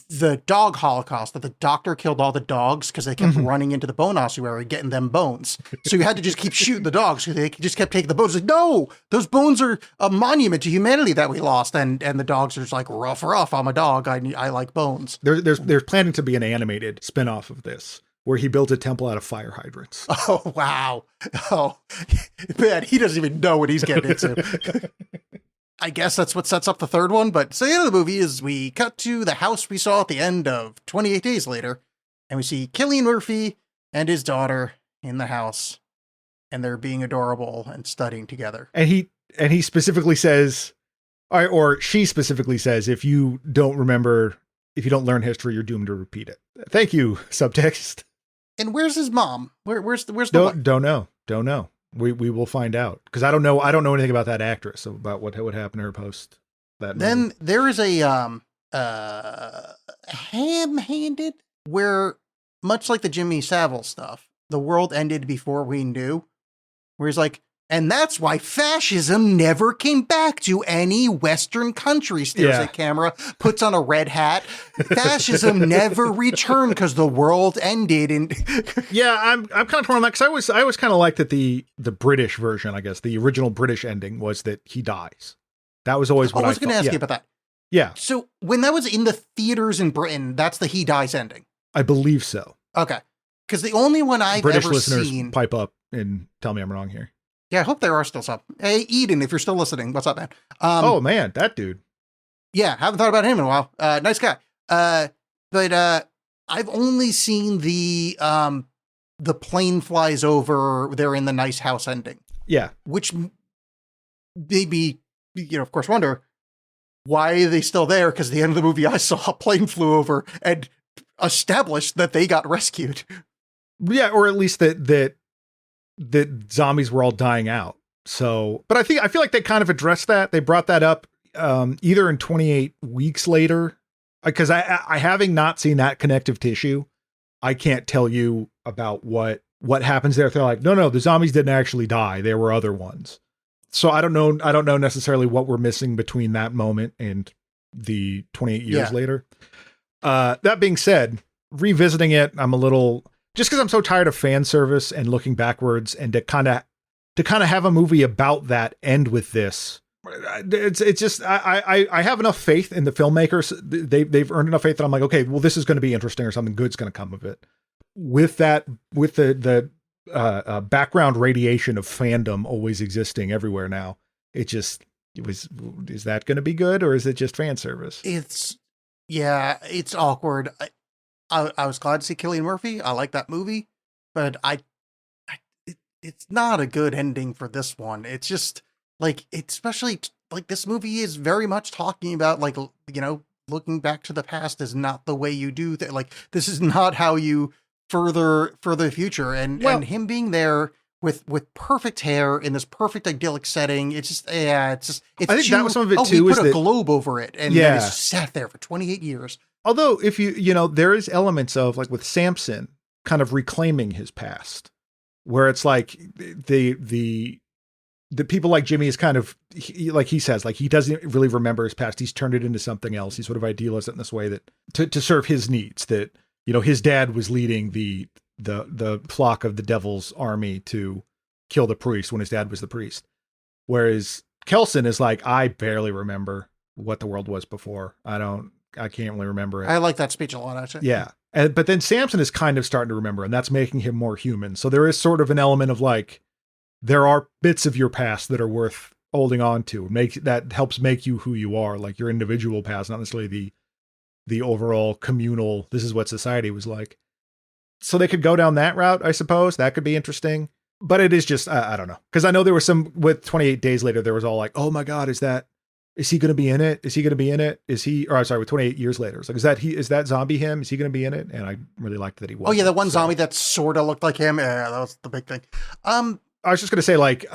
the dog holocaust, that the doctor killed all the dogs because they kept running into the bone ossuary, getting them bones. So you had to just keep shooting the dogs because they just kept taking the bones. Like, no, those bones are a monument to humanity that we lost. And the dogs are just like, rough. I'm a dog. I like bones. There's planning to be an animated spinoff of this where he built a temple out of fire hydrants. Oh, wow. Oh, man, he doesn't even know what he's getting into. I guess that's what sets up the third one. But so the end of the movie is we cut to the house we saw at the end of 28 Days Later, and we see Cillian Murphy and his daughter in the house, and they're being adorable and studying together. And he specifically says, or she specifically says, if you don't learn history, you're doomed to repeat it. Thank you, subtext. And where's his mom? Where's the Don't know. We will find out because I don't know anything about that actress, about what happened to her post that movie. Then there is a ham-handed where, much like the Jimmy Savile stuff, the world ended before we knew. Where he's like, and that's why fascism never came back to any Western country. Stares at camera, puts on a red hat. Fascism never returned because the world ended. And yeah, I'm kind of torn on that because I always kind of liked that the British version, I guess, the original British ending was that he dies. That was always what I was going to ask you about that. Yeah. So when that was in the theaters in Britain, that's the he dies ending. I believe so. Okay. Because the only one I've British ever listeners seen. Pipe up and tell me I'm wrong here. Yeah, I hope there are still some. Hey, Eden, if you're still listening, what's up, man? Oh, man, that dude. Yeah, haven't thought about him in a while. Nice guy. But I've only seen the plane flies over, they're in the nice house ending. Yeah. Which made me, of course, wonder, why are they still there? Because at the end of the movie, I saw a plane flew over and established that they got rescued. Yeah, or at least that zombies were all dying out. So, but I feel like they kind of addressed that. They brought that up either in 28 Weeks Later, because I having not seen that connective tissue, I can't tell you about what happens there. If they're like, no, the zombies didn't actually die. There were other ones. So I don't know necessarily what we're missing between that moment and the 28 years later. That being said, revisiting it, I'm a little, just because I'm so tired of fan service and looking backwards, and to kind of have a movie about that end with this. It's just, I have enough faith in the filmmakers. They've earned enough faith that I'm like, okay, well, this is going to be interesting, or something good's going to come of it. With the background radiation of fandom always existing everywhere now, is that going to be good, or is it just fan service? It's awkward. I was glad to see Cillian Murphy. I like that movie, but it's not a good ending for this one. It's just like, especially like this movie is very much talking about like, looking back to the past is not the way you do that. Like, this is not how you further the future. And him being there with perfect hair in this perfect idyllic setting. It's I think that was some of it too. We put a globe over it, and then it just sat there for 28 years. Although, if there is elements of, like with Samson, kind of reclaiming his past, where it's like the the people like Jimmy is kind of like he says, like he doesn't really remember his past. He's turned it into something else. He sort of idealized it in this way that to serve his needs, that, you know, his dad was leading the flock of the devil's army to kill the priest when his dad was the priest. Whereas Kelson is like, I barely remember what the world was before. I can't really remember it. I like that speech a lot, actually. Yeah. But then Samson is kind of starting to remember, and that's making him more human. So there is sort of an element of like, there are bits of your past that are worth holding on to. That helps make you who you are, like your individual past, not necessarily the overall communal, this is what society was like. So they could go down that route, I suppose. That could be interesting. But it is just, I don't know. Because I know there was some, with 28 Days Later, there was all like, oh my God, is he going to be in it? Is he going to be in it? With 28 Years Later. It's like, is that zombie him? Is he going to be in it? And I really liked that he was. Oh yeah, the one zombie that sort of looked like him. Yeah, that was the big thing. I was just going to say, like,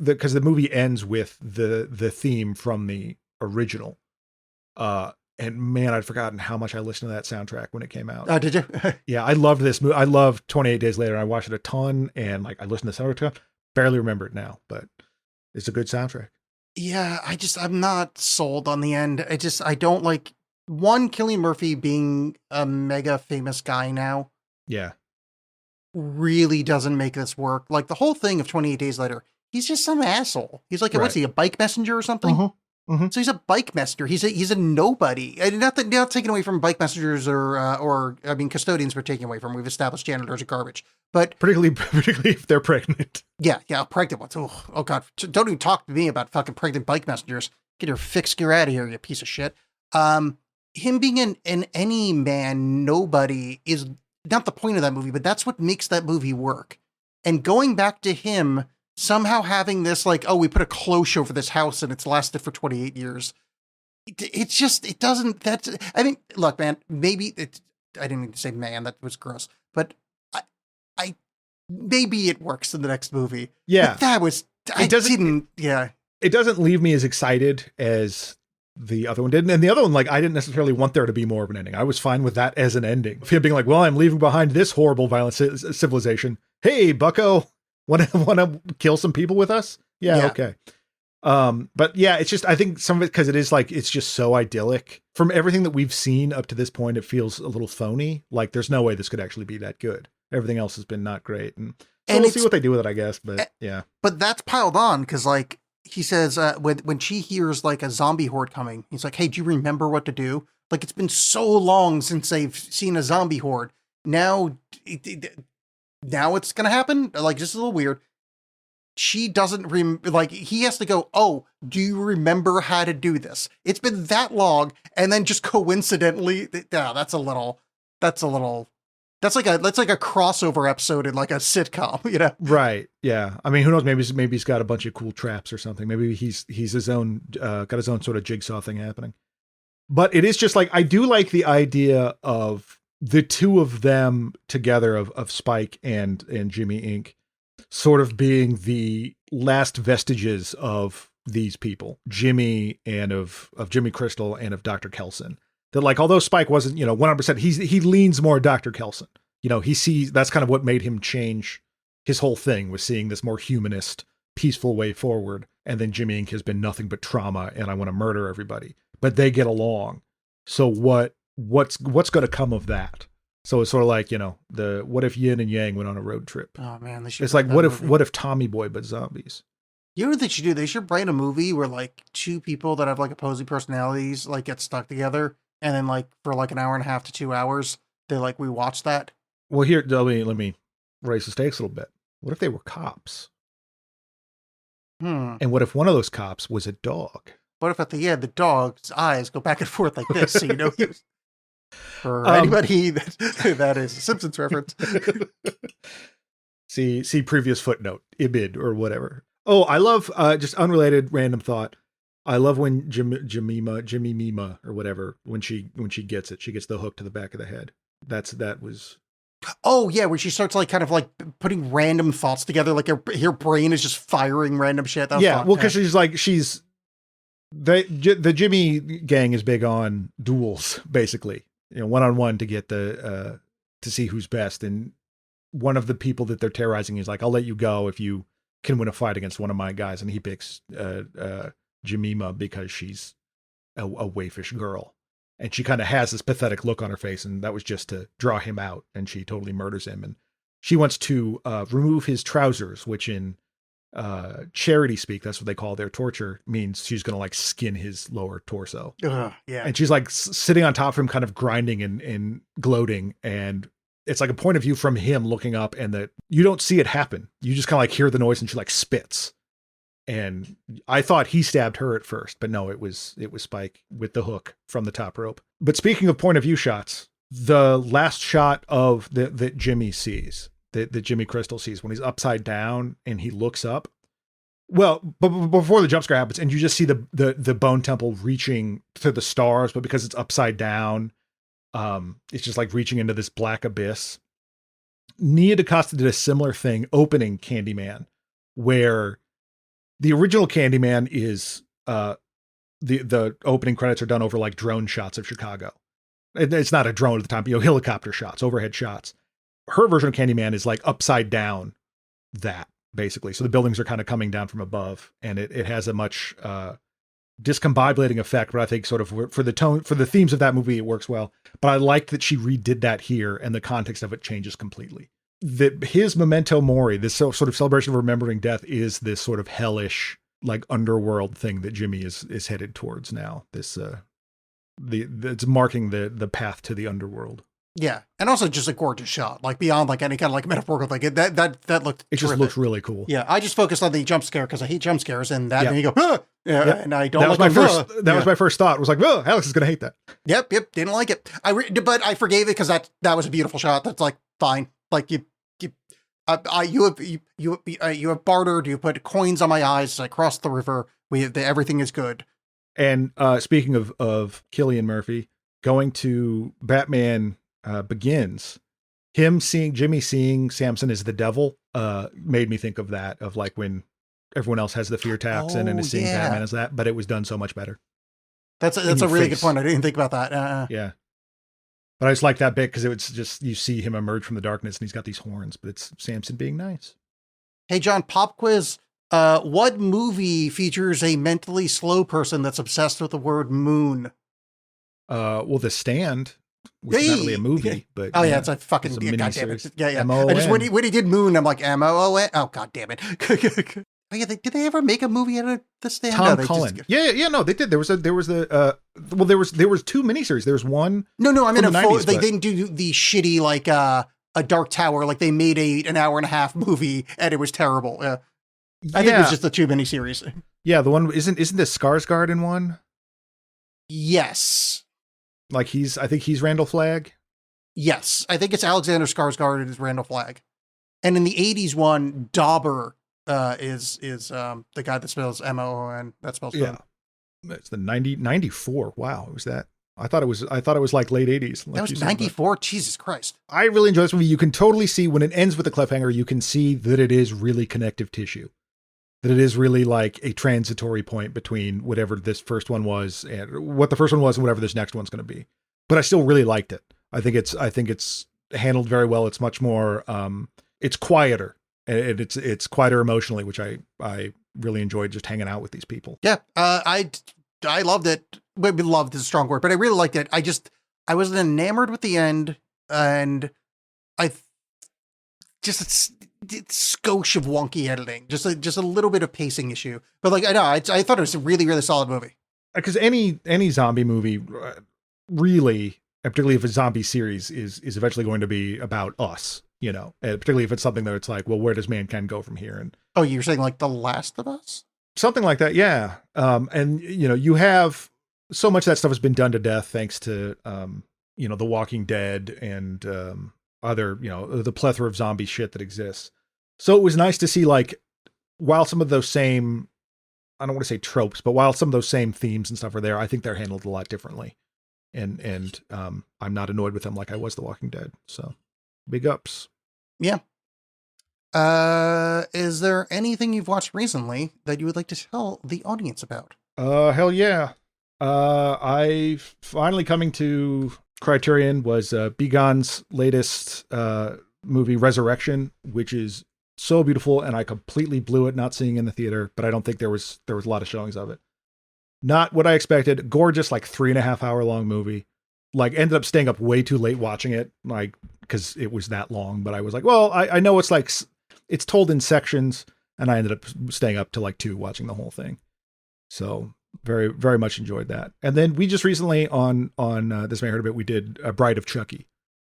because the movie ends with the theme from the original. And man, I'd forgotten how much I listened to that soundtrack when it came out. Oh, did you? Yeah, I loved this movie. I loved 28 Days Later. I watched it a ton, and like I listened to the soundtrack. Barely remember it now, but it's a good soundtrack. Yeah, I'm not sold on the end. I don't like, one, Cillian Murphy being a mega famous guy now. Yeah. Really doesn't make this work. Like the whole thing of 28 Days Later, he's just some asshole. He's like, what's he, a bike messenger or something? Mm-hmm. Mm-hmm. So he's a bike messenger. He's a nobody. And not taken away from bike messengers or custodians we're taking away from. We've established janitors are garbage. But particularly if they're pregnant. Yeah, pregnant ones. Oh God, don't even talk to me about fucking pregnant bike messengers. Get your fixed gear out of here, you piece of shit. Him being an any man nobody is not the point of that movie, but that's what makes that movie work. And going back to him somehow having this, like, oh, we put a cloche over this house and it's lasted for 28 years. It doesn't, look, man, maybe I didn't mean to say man, that was gross, but I maybe it works in the next movie. Yeah. But that was, it doesn't leave me as excited as the other one did. And the other one, like, I didn't necessarily want there to be more of an ending. I was fine with that as an ending. Him being like, well, I'm leaving behind this horrible, violent civilization. Hey, bucko, want to kill some people with us? Yeah. Okay. But yeah, it's just, I think some of it, because it is like, it's just so idyllic. From everything that we've seen up to this point, it feels a little phony. Like, there's no way this could actually be that good. Everything else has been not great. And so we'll see what they do with it, I guess. But yeah. But that's piled on, because, like, he says, when she hears like a zombie horde coming, he's like, hey, do you remember what to do? Like, it's been so long since they've seen a zombie horde. Now it's going to happen? Like, just a little weird. She doesn't he has to go, oh, do you remember how to do this? It's been that long. And then just coincidentally, that's like a crossover episode in like a sitcom, you know? Right. Yeah. I mean, who knows? Maybe he's got a bunch of cool traps or something. Maybe he's his own, got his own sort of jigsaw thing happening. But it is just like, I do like the idea of the two of them together, of Spike and Jimmy Inc., sort of being the last vestiges of these people, Jimmy and of Jimmy Crystal and of Dr. Kelson. That, like, although Spike wasn't, 100%, he leans more Dr. Kelson. He sees, that's kind of what made him change his whole thing, was seeing this more humanist, peaceful way forward. And then Jimmy Inc. has been nothing but trauma, and I want to murder everybody. But they get along. So what's going to come of that? So it's sort of like, what if yin and yang went on a road trip? Oh man, it's like, what if Tommy Boy but zombies? You know what they should do? They should write a movie where, like, two people that have like opposing personalities like get stuck together, and then, like, for like an hour and a half to 2 hours, we watch that. Well, here, let me raise the stakes a little bit. What if they were cops? And what if one of those cops was a dog? What if at the end the dog's eyes go back and forth like this? So for anybody that is a Simpsons reference. see previous footnote, Ibid or whatever. Oh, I love, just unrelated random thought. I love when Jimmy Mima or whatever, when she gets it, she gets the hook to the back of the head. That was. Oh yeah, where she starts like kind of like putting random thoughts together, like her brain is just firing random shit. Yeah, well, because the Jimmy gang is big on duels, basically. 1-on-1 to get to see who's best. And one of the people that they're terrorizing is like, I'll let you go if you can win a fight against one of my guys, and he picks Jemima because she's a waifish girl. And she kind of has this pathetic look on her face, and that was just to draw him out, and she totally murders him. And she wants to remove his trousers, which in charity speak, that's what they call their torture, means she's going to like skin his lower torso. Yeah. And she's like sitting on top of him, kind of grinding and gloating. And it's like a point of view from him looking up, and that you don't see it happen. You just kind of like hear the noise, and she like spits. And I thought he stabbed her at first, but no, it was Spike with the hook from the top rope. But speaking of point of view shots, the last shot of that Jimmy sees, that Jimmy Crystal sees when he's upside down and he looks up. Well, but before the jump scare happens, and you just see the bone temple reaching to the stars, but because it's upside down, it's just like reaching into this black abyss. Nia DaCosta did a similar thing opening Candyman, where the original Candyman is the opening credits are done over like drone shots of Chicago. It's not a drone at the time, but helicopter shots, overhead shots. Her version of Candyman is like upside down, that basically. So the buildings are kind of coming down from above, and it has a much discombobulating effect. But I think sort of for the tone, for the themes of that movie, it works well. But I liked that she redid that here, and the context of it changes completely. That his memento mori, this sort of celebration of remembering death, is this sort of hellish, like underworld thing that Jimmy is headed towards now. This it's marking the path to the underworld. Yeah, and also just a gorgeous shot, like beyond like any kind of like metaphorical thing. That looked. It just looked really cool. Yeah, I just focused on the jump scare because I hate jump scares, and that and you go, ah! Yeah, yep. And I don't. That was like my first. That was my first thought. Was like, oh, Alex is gonna hate that. Yep, didn't like it. But I forgave it because that was a beautiful shot. That's like fine. Like you have bartered. You put coins on my eyes. I crossed the river. Everything is good. And speaking of Cillian Murphy, going to Batman Begins, Jimmy seeing Samson as the devil made me think of that, of like when everyone else has the fear taxon and is seeing Batman as that, but it was done so much better. That's a really good point. I didn't think about that. Yeah. But I just like that bit because it was just, you see him emerge from the darkness and he's got these horns, but it's Samson being nice. Hey, John, pop quiz. What movie features a mentally slow person that's obsessed with the word moon? Well, The Stand, which is not really a movie, but it's a fucking goddamn it. Yeah. M-O-N. I just when he did Moon, I'm like M-O-O-N. Oh god damn it. Did they ever make a movie out of The Stand? Tom Cullen. No, they did. There was two miniseries. There was one. No, I mean they didn't do the shitty like a Dark Tower. Like they made an hour and a half movie and it was terrible. Yeah. I think it was just the two miniseries. Yeah, the one isn't this Skarsgård in one? Yes. Like I think he's Randall Flagg. Yes, I think it's Alexander Skarsgård is Randall Flagg, and in the '80s one, Dauber is the guy that spells M-O-O-N. That spells It's the 94. Wow, was that? I thought it was like late 80s. Like that was 94. Jesus Christ! I really enjoy this movie. You can totally see when it ends with a cliffhanger. You can see that it is really connective tissue. That it is really like a transitory point between whatever this first one was and what the first one was and whatever this next one's going to be. But I still really liked it. I think it's handled very well. It's much more, it's quieter and it's quieter emotionally, which I really enjoyed just hanging out with these people. Yeah. I loved it. Maybe loved is a strong word, but I really liked it. I was enamored with the end, and it's skosh of wonky editing, just a little bit of pacing issue. But like, I thought it was a really, really solid movie. Because any zombie movie, really, particularly if a zombie series is eventually going to be about us, and particularly if it's something that it's like, well, where does mankind go from here? And you're saying like The Last of Us? Something like that. Yeah. And you have so much of that stuff has been done to death thanks to, The Walking Dead and, other, the plethora of zombie shit that exists. So it was nice to see, like, while some of those same, I don't want to say tropes, but while some of those same themes and stuff are there, I think they're handled a lot differently. And I'm not annoyed with them like I was The Walking Dead. So big ups. Yeah. Is there anything you've watched recently that you would like to tell the audience about? Hell yeah. I finally coming to Criterion was Begon's latest movie Resurrection, which is so beautiful, and I completely blew it not seeing it in the theater, but I don't think there was a lot of showings of it. Not what I expected. Gorgeous, like 3.5 hour long movie. Like ended up staying up way too late watching it, like because it was that long. But I was like, well, I know it's like it's told in sections, and I ended up staying up to like 2 watching the whole thing. So very, very much enjoyed that. And then we just recently on This May Hurt a Bit, we did A Bride of Chucky,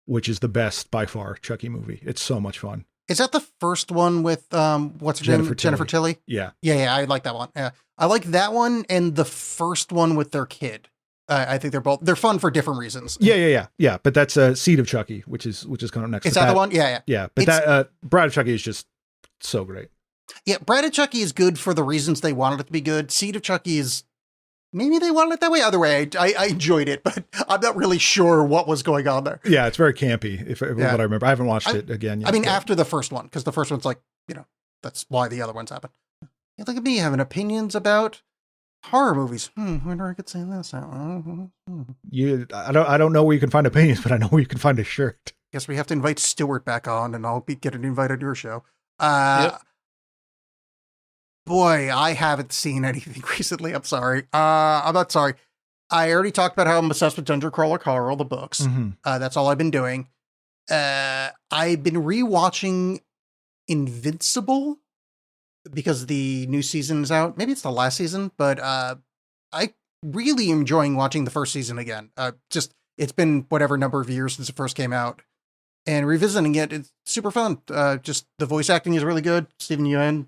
which is the best by far Chucky movie. It's so much fun. Is that the first one with what's her name? Jennifer Tilly? Yeah. Yeah, I like that one. Yeah. I like that one and the first one with their kid. I think they're fun for different reasons. Yeah. But that's a Seed of Chucky, which is coming up next. Is that the one? Yeah. Yeah, but that Bride of Chucky is just so great. Yeah, Bride of Chucky is good for the reasons they wanted it to be good. Seed of Chucky is maybe they wanted it that way. Other way, I enjoyed it, but I'm not really sure what was going on there. Yeah, it's very campy. If what I remember, I haven't watched it again yet. I mean, after the first one, because the first one's like, that's why the other ones happen. Yeah, look at me having opinions about horror movies. Wonder I could say this. I don't know where you can find opinions, but I know where you can find a shirt. Guess we have to invite Stuart back on, and I'll get an invite on your show. Yep. Boy, I haven't seen anything recently. I'm sorry. I'm not sorry. I already talked about how I'm obsessed with Dungeon Crawler Carl, the books. Mm-hmm. That's all I've been doing. I've been rewatching Invincible because the new season is out. Maybe it's the last season, but I really enjoying watching the first season again. It's been whatever number of years since it first came out, and revisiting it, it's super fun. Just the voice acting is really good. Stephen Yeun,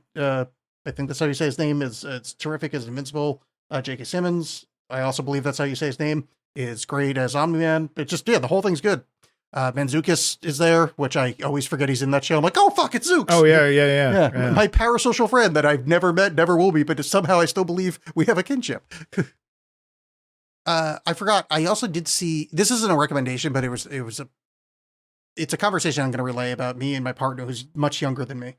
I think that's how you say his name, it's terrific as Invincible. J.K. Simmons, I also believe that's how you say his name, is great as Omni-Man. It's just, the whole thing's good. Mantzoukas is there, which I always forget he's in that show. I'm like, oh, fuck, it's Zooks. Oh, yeah. My parasocial friend that I've never met, never will be, but somehow I still believe we have a kinship. I forgot. I also did see, this isn't a recommendation, but it's a conversation I'm going to relay about me and my partner who's much younger than me.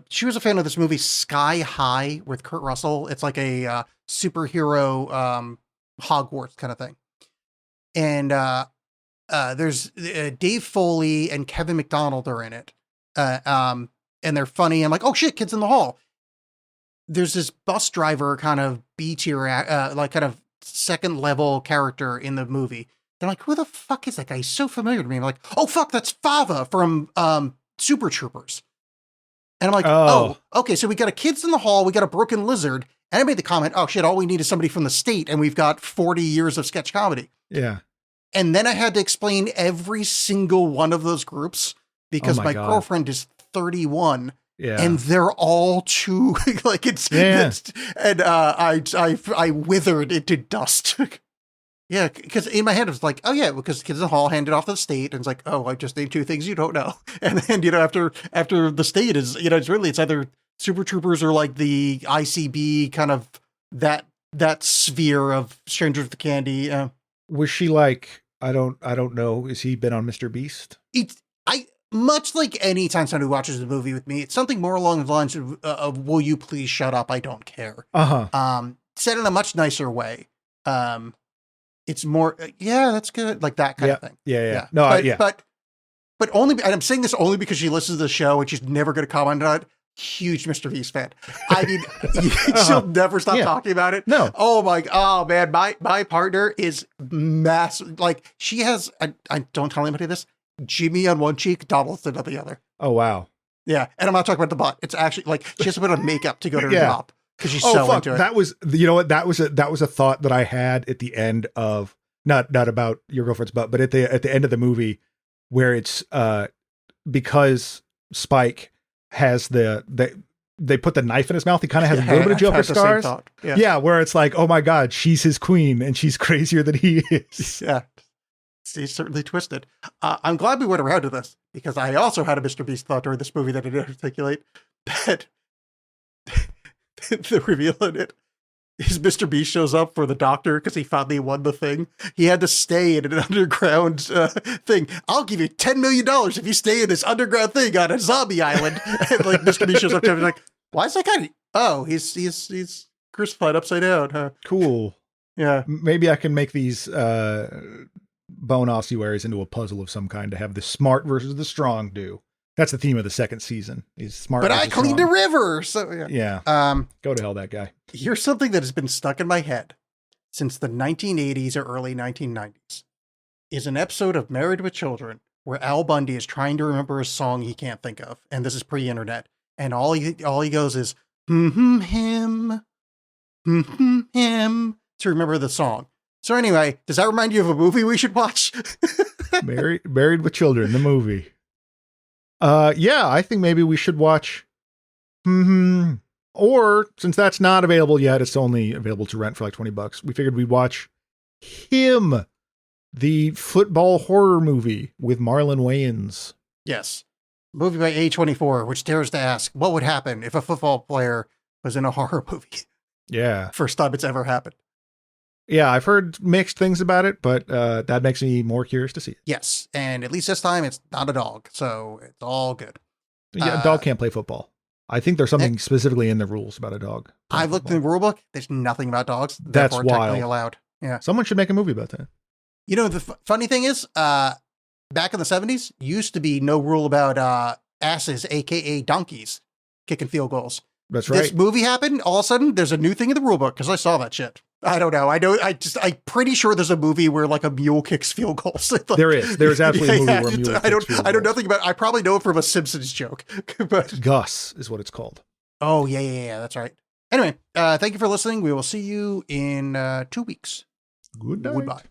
She was a fan of this movie Sky High with Kurt Russell. It's like a superhero Hogwarts kind of thing. And there's Dave Foley and Kevin McDonald are in it. And they're funny. I'm like, oh shit, Kids in the Hall. There's this bus driver kind of B tier, like kind of second level character in the movie. They're like, who the fuck is that guy? He's so familiar to me. I'm like, oh fuck, that's Fava from Super Troopers. And I'm like, oh, okay, so we got a Kids in the Hall, we got a Broken Lizard, and I made the comment, oh shit, all we need is somebody from the state, and we've got 40 years of sketch comedy. Yeah. And then I had to explain every single one of those groups, because my girlfriend is 31, and they're all too, like, and I withered into dust. Yeah, because in my head it was like, oh yeah, because Kids in the Hall handed off to the state, and it's like, oh, I just named 2 things you don't know, and then after the state is it's either Super Troopers or like the ICB kind of that sphere of Strangers with Candy. Was she like, I don't know, has he been on Mr. Beast? Much like any time somebody watches a movie with me, it's something more along the lines of will you please shut up? I don't care. Said in a much nicer way. It's more, that's good. Like that kind of thing. Yeah. But only, and I'm saying this only because she listens to the show and she's never going to comment on it. Huge Mr. Beast fan. I mean, she'll never stop talking about it. No. Oh man, my partner is massive. Like she has, I don't tell anybody this, Jimmy on one cheek, Donaldson on the other. Oh, wow. Yeah. And I'm not talking about the butt. It's actually like she has to put on makeup to go to her job. Because she's so into it. That was, you know what? That was a thought that I had at the end of not about your girlfriend's butt, but at the end of the movie, where it's because Spike has they put the knife in his mouth. He kind of has a little bit of Joker scars. Yeah, where it's like, oh my God, she's his queen and she's crazier than he is. Yeah, he's certainly twisted. I'm glad we went around to this because I also had a Mr. Beast thought during this movie that I didn't articulate that. The reveal in it is Mr. Beast shows up for the doctor because he finally won the thing. He had to stay in an underground thing. I'll give you $10 million if you stay in this underground thing on a zombie island. And like Mr. Beast shows up to him and like, why is that guy? Oh, he's crucified upside down, huh? Cool. Yeah. Maybe I can make these bone ossuaries into a puzzle of some kind to have the smart versus the strong do. That's the theme of the second season. Is smart. But I cleaned a river. So yeah. Go to hell, that guy. Here's something that has been stuck in my head since the 1980s or early 1990s. Is an episode of Married with Children where Al Bundy is trying to remember a song he can't think of, and this is pre-internet, and all he goes is him to remember the song. So anyway, does that remind you of a movie we should watch? Married with Children, the movie. Yeah, I think maybe we should watch. Or since that's not available yet, it's only available to rent for like $20. We figured we'd watch Him, the football horror movie with Marlon Wayans. Yes, movie by A24, which dares to ask what would happen if a football player was in a horror movie. Yeah, first time it's ever happened. Yeah, I've heard mixed things about it, but that makes me more curious to see it. Yes, and at least this time it's not a dog, so it's all good. Yeah, a dog can't play football. I think there's something specifically in the rules about a dog. I've looked in the rule book. There's nothing about dogs. That's wild. Technically allowed. Yeah. Someone should make a movie about that. You know, the funny thing is, back in the 70s, used to be no rule about asses, a.k.a. donkeys, kicking field goals. That's right. This movie happened. All of a sudden, there's a new thing in the rule book because I saw that shit. I don't know. I'm pretty sure there's a movie where like a mule kicks field goals. Like, there is. There's absolutely a movie where a mule kicks field goals. I know nothing about it. I probably know it from a Simpsons joke. But Gus is what it's called. Oh, yeah. That's right. Anyway, thank you for listening. We will see you in 2 weeks. Good night. Goodbye.